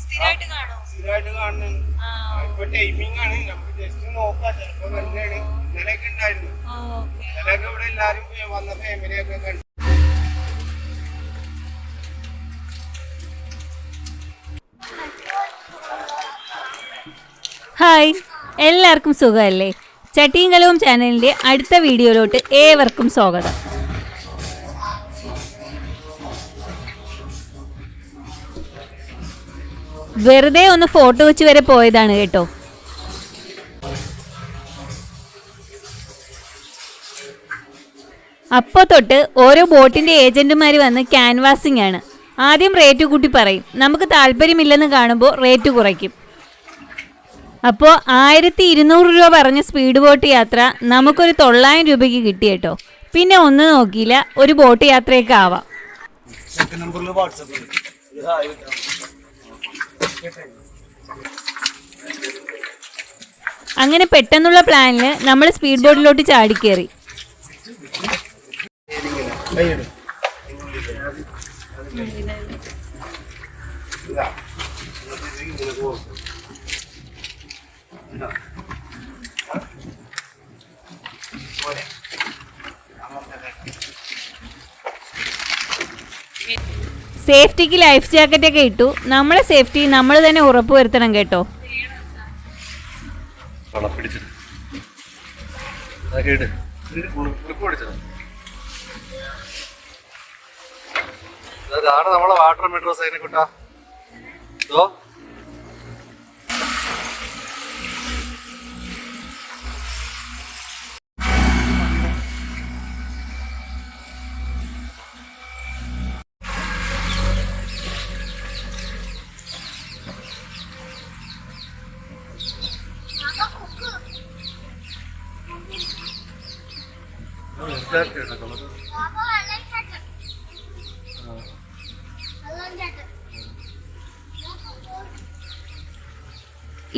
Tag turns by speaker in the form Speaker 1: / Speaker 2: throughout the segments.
Speaker 1: സ്ഥിരമായിട്ട് കാണുന്നുണ്ട്. ഇപ്പൊ ടൈമിംഗ് ആണ്, നമുക്ക് ജസ്റ്റ് നോക്കാം. ചിലപ്പോ നല്ലതാണ്. ഇന്നലെയൊക്കെ ഉണ്ടായിരുന്നു. ഇന്നലെയൊക്കെ ഇവിടെ എല്ലാരും വന്ന ഫാമിലിയൊക്കെ കണ്ടു.
Speaker 2: ഹായ്, എല്ലാവർക്കും സുഖമല്ലേ? ചട്ടിയും കലവും ചാനലിൻ്റെ അടുത്ത വീഡിയോയിലോട്ട് ഏവർക്കും സ്വാഗതം. വെറുതെ ഒന്ന് ഫോട്ടോ വെച്ച് വരെ പോയതാണ് കേട്ടോ. അപ്പോൾ തൊട്ട് ഓരോ ബോട്ടിൻ്റെ ഏജൻറ്റുമാർ വന്ന് ക്യാൻവാസിംഗ് ആണ്. ആദ്യം റേറ്റ് കൂട്ടി പറയും, നമുക്ക് താല്പര്യമില്ലെന്ന് കാണുമ്പോൾ റേറ്റ് കുറയ്ക്കും. അപ്പോൾ 1200 രൂപ പറഞ്ഞ സ്പീഡ് ബോട്ട് യാത്ര നമുക്കൊരു 900 രൂപയ്ക്ക് കിട്ടി കേട്ടോ. പിന്നെ ഒന്നും നോക്കിയില്ല, ഒരു ബോട്ട് യാത്രയൊക്കെ ആവാം. അങ്ങനെ പെട്ടെന്നുള്ള പ്ലാനിൽ നമ്മൾ സ്പീഡ് ബോട്ടിലോട്ട് ചാടിക്കേറി. സേഫ്റ്റിക്ക് ലൈഫ് ജാക്കറ്റ് ഒക്കെ ഇട്ടു. നമ്മളെ സേഫ്റ്റി നമ്മൾ തന്നെ ഉറപ്പുവരുത്തണം കേട്ടോ.
Speaker 3: നമ്മളെ വാട്ടർ മെട്രോ സൈനെ കുട്ടാ.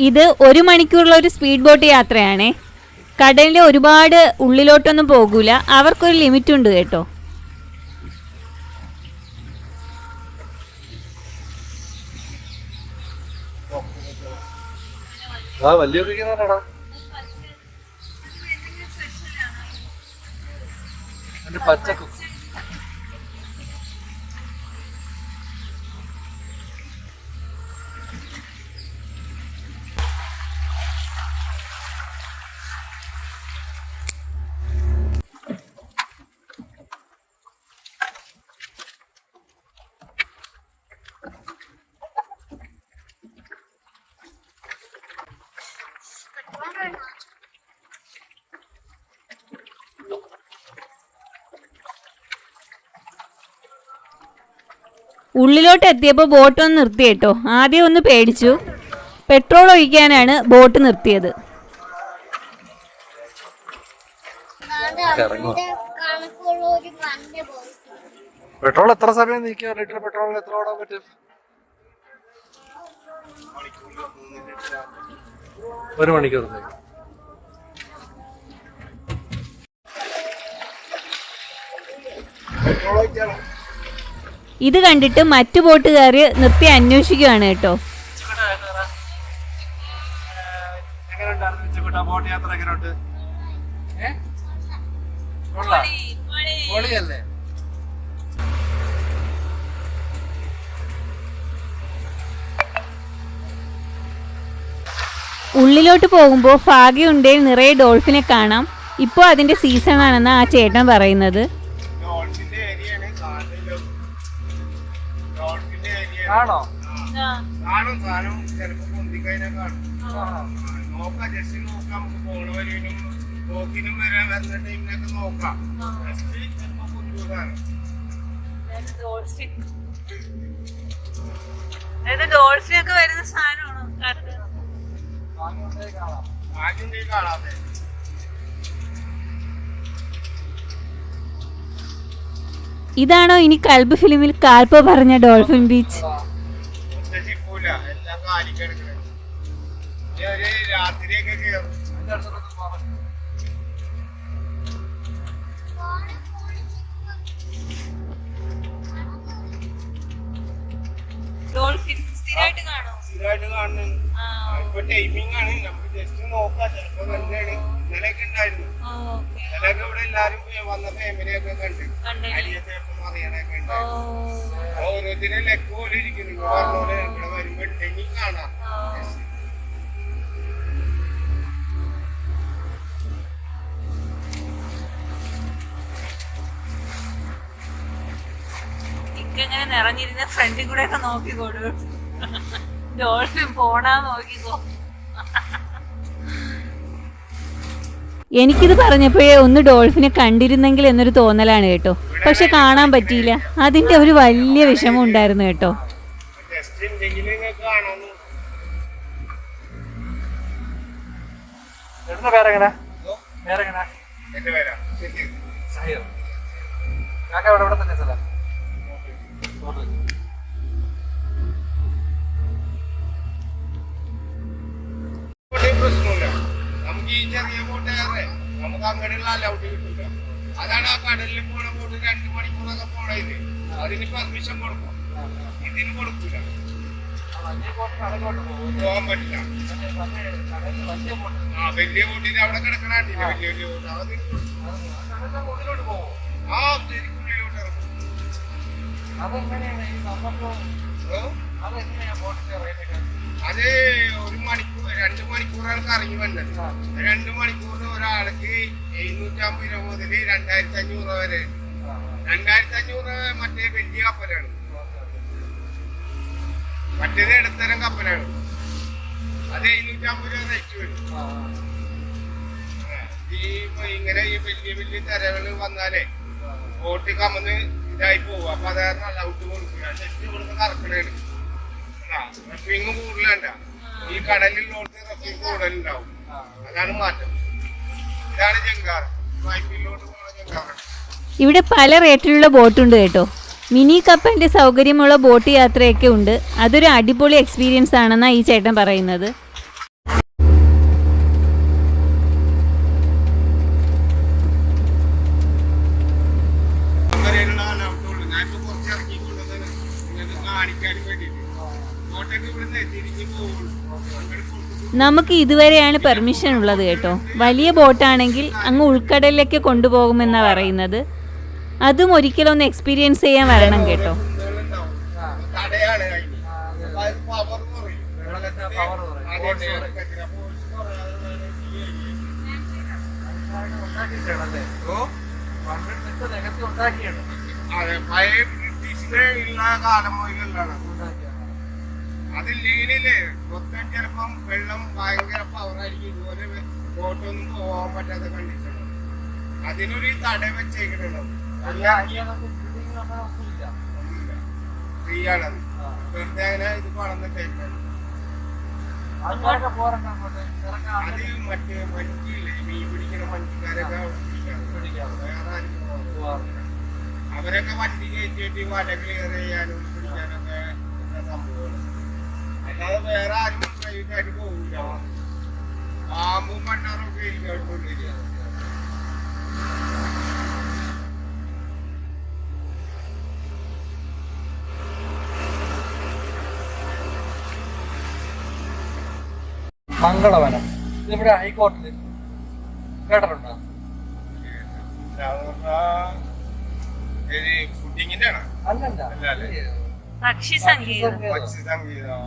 Speaker 2: ഇത് 1 മണിക്കൂറുള്ള ഒരു സ്പീഡ് ബോട്ട് യാത്രയാണേ. കടലിൻ്റെ ഒരുപാട് ഉള്ളിലോട്ടൊന്നും പോകൂല, അവർക്കൊരു ലിമിറ്റ് ഉണ്ട് കേട്ടോ. ഉള്ളിലോട്ട് എത്തിയപ്പോൾ ബോട്ട് ഒന്ന് നിർത്തി കേട്ടോ. ആദ്യം ഒന്ന് പേടിച്ചു. പെട്രോൾ ഒഴിക്കാനാണ് ബോട്ട് നിർത്തിയത്.
Speaker 3: പെട്രോൾ എത്ര സമയം നീക്കുക? ലിറ്റർ പെട്രോളിന് എത്ര ഓടാൻ പറ്റും? 1 മണിക്കൂർ.
Speaker 2: ഇത് കണ്ടിട്ട് മറ്റു ബോട്ടുകാർ നിർത്തി അന്വേഷിക്കുകയാണ് കേട്ടോ.
Speaker 3: ബോട്ട് യാത്ര എങ്ങനെയുണ്ട്? പൊളിയല്ലേ?
Speaker 2: ഉള്ളിലോട്ട് പോകുമ്പോൾ ഭാഗ്യമുണ്ടെങ്കിൽ നിറയെ ഡോൾഫിനെ കാണാം. ഇപ്പോൾ അതിൻ്റെ സീസണാണെന്ന് ആ ചേട്ടൻ പറയുന്നത്.
Speaker 3: ആണോ?
Speaker 1: കാണും സാധനം ചിലപ്പോ പൊന്തിക്കഴിഞ്ഞാൽ കാണും. നോക്കാം, ജസ്റ്റ് നോക്കാം. നമുക്ക് പോണ വരെയും പോക്കിനും വരാൻ വരുന്ന ടൈമിനൊക്കെ നോക്കാം. ജസ്റ്റ് ചിലപ്പോ പൊന്തുകാണ്.
Speaker 4: ഡോൾഫിനൊക്കെ വരുന്ന സാധനമാണോ?
Speaker 1: ആദ്യം കാണാതെ
Speaker 2: ഇതാണോ ഇനി കൽബ് ഫിലിമിൽ കാൽപ്പ പറഞ്ഞ ഡോൾഫിൻ ബീച്ച്?
Speaker 1: രാത്രിയൊക്കെ കയറും. ഇതായിട്ട് കാണുന്നുണ്ട്. ഇപ്പൊ ടൈമിംഗ് ആണ്, നമുക്ക് ജസ്റ്റ് നോക്കാം. ചിലപ്പോ തന്നെയാണ്. ഇന്നലെയൊക്കെ ഉണ്ടായിരുന്നു. ഇന്നലെയൊക്കെ ഇവിടെ എല്ലാരും വന്ന ഫാമിലിയൊക്കെ കണ്ട് അരിയത്തേപ്പം അറിയണൊക്കെ ഉണ്ടായിരുന്നു. ഓരോരുത്തരും ലെക്ക് പോലെ ഇരിക്കുന്നു. നിങ്ങൾ പറഞ്ഞ പോലെ ഇവിടെ വരുമ്പോ ഉണ്ടെങ്കിൽ കാണാം.
Speaker 4: ഇങ്ങനെ നിറഞ്ഞിരുന്ന ഫ്രണ്ടിൽ കൂടെ ഒക്കെ നോക്കിക്കോളൂ. ഡോൾഫിൻ പോണാ നോക്കിക്കോ.
Speaker 2: എനിക്കിത് പറഞ്ഞപ്പോഴേ ഒന്ന് ഡോൾഫിനെ കണ്ടിരുന്നെങ്കിൽ എന്നൊരു തോന്നലാണ് കേട്ടോ. പക്ഷെ കാണാൻ പറ്റിയില്ല. അതിന്റെ ഒരു വലിയ വിഷമം ഉണ്ടായിരുന്നു കേട്ടോ.
Speaker 1: ജസ്റ്റ് ഉണ്ടെങ്കിൽ നിങ്ങൾക്ക് കാണാമെന്ന്.
Speaker 3: ചേട്ടന്റെ പേരെങ്ങനെ? പേരെങ്ങനെ?
Speaker 1: എന്റെ പേരാ
Speaker 3: സഹീർ. കാക്ക ഇവിടെ തന്നെ സ്ഥലം?
Speaker 1: പ്രശ്നമില്ല. നമുക്ക് ഈ ചെറിയ ബോട്ടേറെ നമുക്ക് അങ്ങനെയുള്ള അലൗട്ട് കിട്ടില്ല. അതാണ് ആ കടലിൽ പോണ ബോട്ട് 2 മണിക്കൂറൊക്കെ പോണത്. അതിന് പെർമിഷൻ കൊടുക്കും, ഇതിന് കൊടുക്കില്ല, പോകാൻ പറ്റില്ല. ആ വലിയ ബോട്ടിന് അവിടെ കിടക്കണില്ല. വലിയ വലിയ ബോട്ട് ആ ശരിക്കുള്ളിലോട്ട് ഇറക്കും. അത് 1 മണിക്കൂർ 2 മണിക്കൂറാണ് കറങ്ങി വന്നത്. 2 മണിക്കൂറിന് ഒരാൾക്ക് 750 രൂപ മുതൽ 2500 വരെ. 2500 മറ്റേ വലിയ കപ്പലാണ്, മറ്റേത് ഇടത്തരം കപ്പലാണ്. അത് 750 രൂപ റേറ്റ് വരും. ഇങ്ങനെ ഈ വലിയ വലിയ തിരകൾ വന്നാലേ ബോട്ട് കമ്മന്ന് ഇതായി പോകും. അപ്പൊ അത് ഔട്ട് കൊടുക്കുക. ടെസ്റ്റ് കൊടുത്ത് കറക്കണേണ്. റഫിങ് കൂടുതലല്ല, ഈ കടലിലോട്ട് റഫിങ് കൂടുതലുണ്ടാവും. അതാണ് മാറ്റം. ഇതാണ് ജങ്കാർ. പൈപ്പിലോട്ട് പോകുന്ന ജങ്കാറാണ്.
Speaker 2: ഇവിടെ പല റേറ്റിലുള്ള ബോട്ടുണ്ട് കേട്ടോ. മിനി കപ്പലിന്റെ സൗകര്യമുള്ള ബോട്ട് യാത്രയൊക്കെ ഉണ്ട്. അതൊരു അടിപൊളി എക്സ്പീരിയൻസ് ആണെന്നാണ് ഈ ചേട്ടൻ പറയുന്നത്.
Speaker 1: ഞാനിപ്പോ കുറച്ച് ഇറക്കിക്കൊണ്ടുവന്നത് നിങ്ങൾക്ക് കാണിക്കാൻ വേണ്ടിയിട്ട്. ബോട്ടൊക്കെ ഇവിടുന്ന് തിരിഞ്ഞു പോകുള്ളൂ.
Speaker 2: നമുക്ക് ഇതുവരെയാണ് പെർമിഷൻ ഉള്ളത് കേട്ടോ. വലിയ ബോട്ടാണെങ്കിൽ അങ്ങ് ഉൾക്കടലിലേക്ക് കൊണ്ടുപോകുമെന്നാണ് പറയുന്നത്. അതും ഒരിക്കലൊന്ന് എക്സ്പീരിയൻസ് ചെയ്യാൻ വരണം കേട്ടോ.
Speaker 1: തടയാണ് പവർ കുറയും. അതെ, പഴയ ബ്രിട്ടീഷിന്റെ ഉള്ള കാലം മുതലുള്ളതാണ്. അതില്ലെങ്കിലേ മൊത്തം ചിലപ്പം വെള്ളം ഭയങ്കര പവറായിരിക്കും. ഇതുപോലെ ബോട്ടൊന്നും പോകാൻ പറ്റാത്ത കണ്ടീഷൻ. അതിനൊരു തട വെച്ചേക്കുന്നുണ്ടാവും. ഫ്രീ ആണത്. വെറുതെ അങ്ങനെ ഇത് വളർന്നിട്ടേക്കാണ്. അത് മറ്റേ മഞ്ചില്ലേ, മീൻ പിടിക്കുന്ന മഞ്ചിക്കാരൊക്കെ പിടിക്കാറ്. വേറെ ആരും അവരൊക്കെ വണ്ടി കയറ്റിയിട്ട് വല ക്ലിയർ ചെയ്യാനും പിടിക്കാനൊക്കെ സംഭവമാണ്. അല്ലാതെ വേറെ ആരും പ്രൈവറ്റ് ആയിട്ട് പോകില്ല. പാമ്പും മണ്ണാറൊക്കെ ഇരിക്കൊണ്ടിരിക്കുക.
Speaker 3: മംഗളവനം ഇവിടെ ഹൈക്കോടതി കേട്ടിട്ടുണ്ടോ?
Speaker 1: ഫുഡിങ്ങിന്റെ ആണ്.
Speaker 4: പക്ഷി സംഗീതം.
Speaker 1: പക്ഷി സംഗീതം.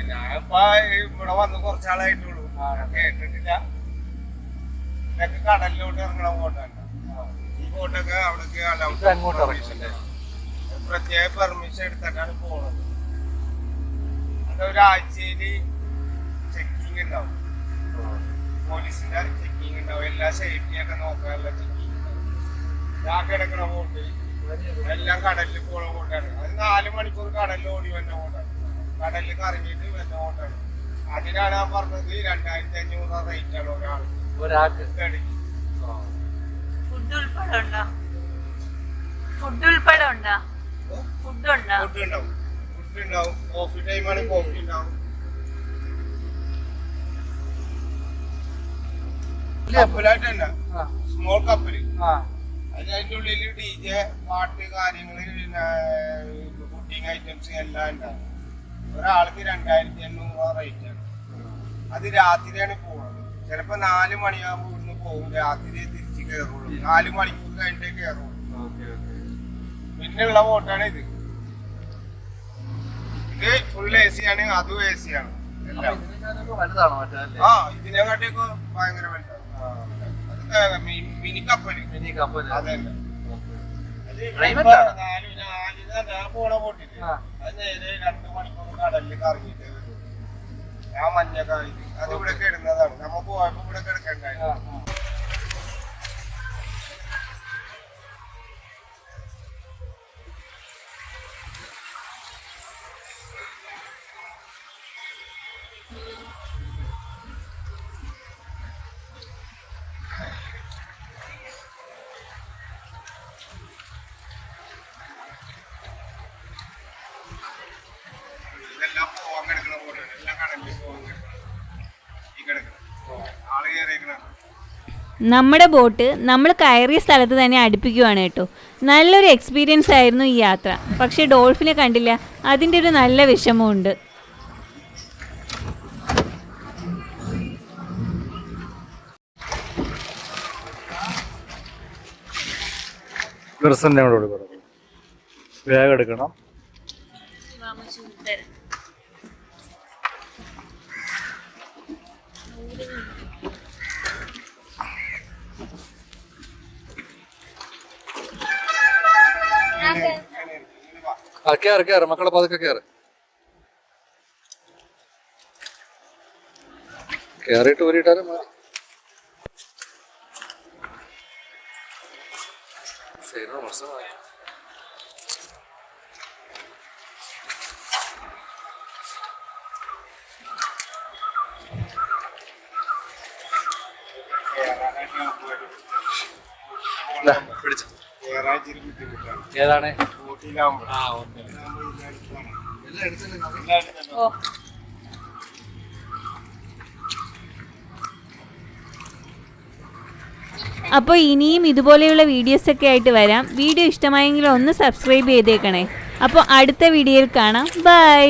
Speaker 1: ഞാനിപ്പോ ഇവിടെ വന്ന് കുറച്ചാളായിട്ടുള്ളൂ. കേട്ടിട്ടില്ല. ഇതൊക്കെ കടലിലോട്ട് ഇറങ്ങണ ബോട്ടാണ്. ഈ ബോട്ടൊക്കെ അവിടേക്ക് പ്രത്യേക പെർമിഷൻ എടുത്തിട്ടാണ് പോണത്. ഒരാഴ്ചയില് ചെക്കിങ് ഉണ്ടാവും. പോലീസിന്റെ ചെക്കിങ് ഉണ്ടാവും. എല്ലാ സേഫ്റ്റിയൊക്കെ നോക്കാനുള്ള ചെക്കിങ് ഉണ്ടാവും. ഞാൻ കിടക്കണ ബോട്ട് എല്ലാം കടലിൽ പോണ ബോട്ടാണ്. അത് 4 മണിക്കൂർ കടലിൽ ഓടി വന്ന ബോട്ടാണ്. കടലിൽ കറങ്ങിയിട്ട് വന്ന ബോട്ടാണ്. അതിനാണ് ഞാൻ പറഞ്ഞത് 2500 റേറ്റ് ആണ് ഒരാൾക്ക്.
Speaker 4: ഫുഡ് ഉൾപ്പെടെ ഉണ്ടോ? ഫുഡ് ഉൾപ്പെടെ ഉണ്ടോ? ഫുഡ് ഉണ്ടോ?
Speaker 1: ഫുഡ് ഉണ്ടാവും. ഫുഡ് ഉണ്ടാവും. കോഫി ടൈം ആണെങ്കിൽ കോഫി ഉണ്ടാവും. കപ്പലായിട്ടല്ല, സ്മോൾ കപ്പല്. അതിന്റെ ഉള്ളിൽ DJ, പാട്ട്, കാര്യങ്ങള്, ഫുഡിങ് ഐറ്റംസ് എല്ലാം ഉണ്ടാവും. ഒരാൾക്ക് 2800 റേറ്റ് ആണ്. അത് രാത്രിയാണ് പോകുന്നത്. ചിലപ്പോ 4 മണിയാകുമ്പോൾ ഇവിടുന്ന് പോകും, രാത്രി തിരിച്ച് കയറുള്ളൂ. 4 മണിക്കൂർ കഴിഞ്ഞിട്ടേ കയറുള്ളൂ. പിന്നെയുള്ള ബോട്ടാണ് ഇത്. ഇത് ഫുൾ AC ആണ്, അതും AC ആണ് എല്ലാം.
Speaker 3: വലുതാണോ മറ്റേ?
Speaker 1: ആ, ഇതിനെക്കാട്ടിയൊക്കെ ഭയങ്കര വലുതാണ്. അത് മിനി കപ്പല്. അതല്ല, ഞാൻ പോണ ബോട്ടില് അത് നേരെ 2 മണിക്കൂർ കടലിൽ കറങ്ങിയിട്ട് വരും. ആ മഞ്ഞക്കായി അത് ഇവിടെ ഇടുന്നതാണ്. നമ്മ പോയപ്പോ ഇവിടെ കിടക്കണ്ടായിരുന്നു. ഇതെല്ലാം പോവാൻ കിടക്കുന്ന ബോട്ടാണ്. എല്ലാം കടലിൽ പോവാൻ കിടക്കണം. ഈ കിടക്കണം ആള് കയറിയേക്കണം.
Speaker 2: നമ്മുടെ ബോട്ട് നമ്മൾ കയറിയ സ്ഥലത്ത് തന്നെ അടുപ്പിക്കുവാണ് കേട്ടോ. നല്ലൊരു എക്സ്പീരിയൻസ് ആയിരുന്നു ഈ യാത്ര. പക്ഷേ ഡോൾഫിനെ കണ്ടില്ല, അതിൻ്റെ ഒരു നല്ല വിഷമമുണ്ട്.
Speaker 3: ഗർസനോട് പറഞ്ഞു വേഗം എടുക്കണം. കേറ് കേറ് മക്കളെ പതുക്കെ കേറിയിട്ട് ഊരിയിട്ടാലും മതി. ശരി മോശമായി. പിടിച്ചു
Speaker 1: കയറാച്ചിരി ബുദ്ധിമുട്ടാണ്.
Speaker 3: ഏതാണ്
Speaker 1: ബോട്ടിലാവുമ്പോൾ
Speaker 2: അപ്പോൾ ഇനിയും ഇതുപോലെയുള്ള വീഡിയോസൊക്കെ ആയിട്ട് വരാം. വീഡിയോ ഇഷ്ടമായെങ്കിൽ ഒന്ന് സബ്സ്ക്രൈബ് ചെയ്തേക്കണേ. അപ്പോൾ അടുത്ത വീഡിയോയിൽ കാണാം. ബൈ.